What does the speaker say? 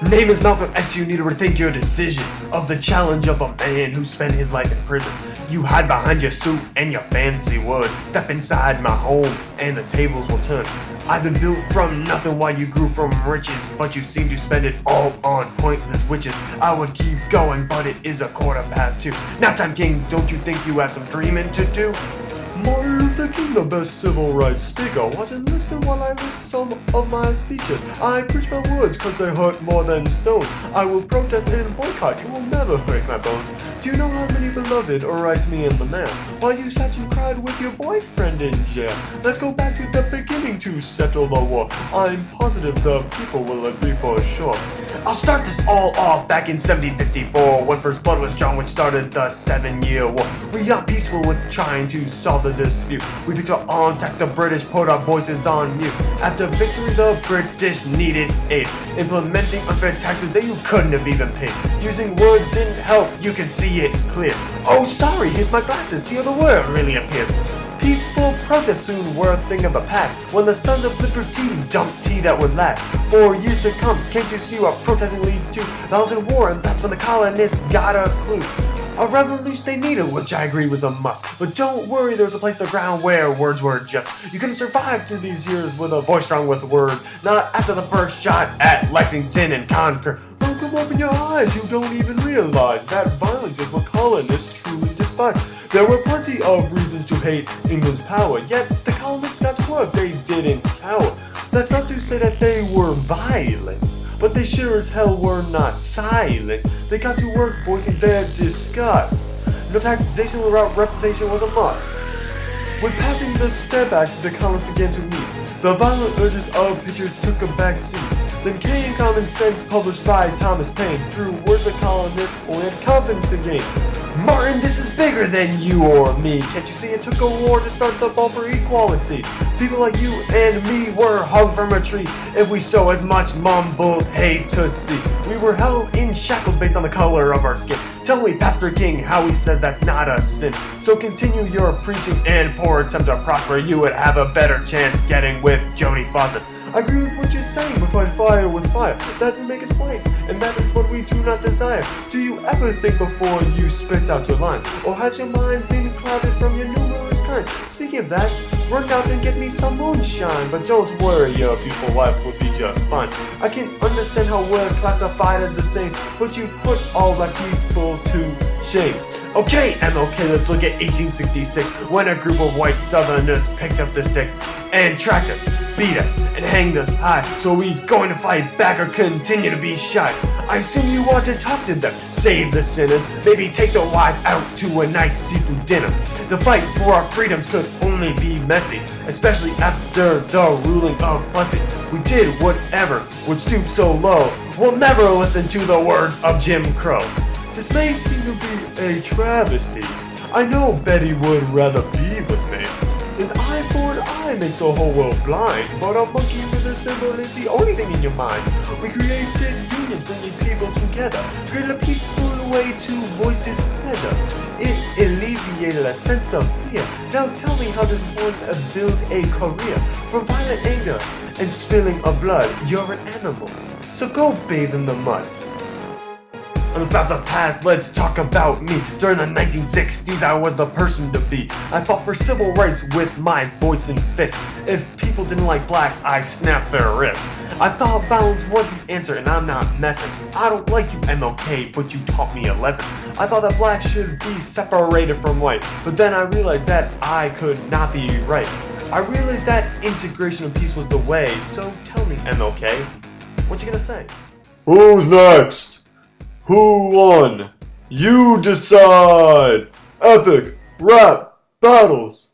Name is Malcolm X, you need to rethink your decision of the challenge of a man who spent his life in prison. You hide behind your suit and your fancy wood. Step inside my home and the tables will turn. I've been built from nothing while you grew from riches, but you seem to spend it all on pointless witches. I would keep going, but it is 2:15. Now time, King, don't you think you have some dreaming to do? Martin Luther King, the best civil rights speaker. Watch and listen while I list some of my features. I preach my words cause they hurt more than stone. I will protest and boycott, you will never break my bones. Do you know how many beloved or write me in the mail while you sat and cried with your boyfriend in jail? Let's go back to the beginning to settle the war. I'm positive the people will agree for sure. I'll start this all off back in 1754 when first blood was drawn, which started the 7-Year War. We got peaceful with trying to solve the dispute. We picked our arms, sacked the British, put our voices on mute. After victory, the British needed aid, implementing unfair taxes that you couldn't have even paid. Using words didn't help, you could see it clear. Oh sorry, here's my glasses, see how the word really appeared. Peaceful protests soon were a thing of the past, when the sons of liberty dumped tea that would last for years to come. Can't you see what protesting leads to? Violence and war, and that's when the colonists got a clue. A revolution they needed, which I agree was a must. But don't worry, there was a place on the ground where words were just. You couldn't survive through these years with a voice strong with words. Not after the first shot at Lexington and Concord. Malcolm, open your eyes, you don't even realize that violence is what colonists truly despise. There were plenty of reasons to hate England's power, yet the colonists got to work, they didn't cower. That's not to say that they were violent, but they sure as hell were not silent. They got to work voicing their disgust. No taxation without representation was a must. With passing the Step Act, the colonists began to meet. The violent urges of patriots took a back seat. Then came Common Sense, published by Thomas Paine. Through words the colonists only had confidence to gain. Martin, this is bigger than you or me. Can't you see it took a war to start the ball for equality? People like you and me were hung from a tree. If we so as much mumbled, hey Tootsie. We were held in shackles based on the color of our skin. Tell me, Pastor King, how he says that's not a sin. So continue your preaching and poor attempt to prosper. You would have a better chance getting with Jodie Foster. I agree with what you're saying, we fight fire with fire. That would make us blind, and that is what we do not desire. Do you ever think before you spit out your line? Or has your mind been clouded from your numerous kinds? Speaking of that, run out and get me some moonshine. But don't worry, your beautiful wife will be just fine. I can understand how we're classified as the same, but you put all black people to shame. Okay, MLK, let's look at 1866, when a group of white southerners picked up the sticks and tracked us, beat us, and hanged us high. So are we going to fight back or continue to be shy? I assume you want to talk to them, save the sinners, maybe take the wives out to a nice seafood dinner. The fight for our freedoms could only be messy, especially after the ruling of Plessy. We did whatever would stoop so low, we'll never listen to the words of Jim Crow. This may seem to be a travesty. I know Betty would rather be with me. An eye for an eye makes the whole world blind, but a monkey with a symbol is the only thing in your mind. We created unions bringing people together, created a peaceful way to voice displeasure. It alleviated a sense of fear. Now tell me, how does one build a career from violent anger and spilling of blood? You're an animal, so go bathe in the mud. About the past, let's talk about me. During the 1960s, I was the person to be. I fought for civil rights with my voice and fist. If people didn't like blacks, I snapped their wrists. I thought violence was the answer, and I'm not messing. I don't like you, MLK, but you taught me a lesson. I thought that blacks should be separated from white, but then I realized that I could not be right. I realized that integration and peace was the way. So tell me, MLK, what you gonna say? Who's next? Who won? You decide! Epic rap battles!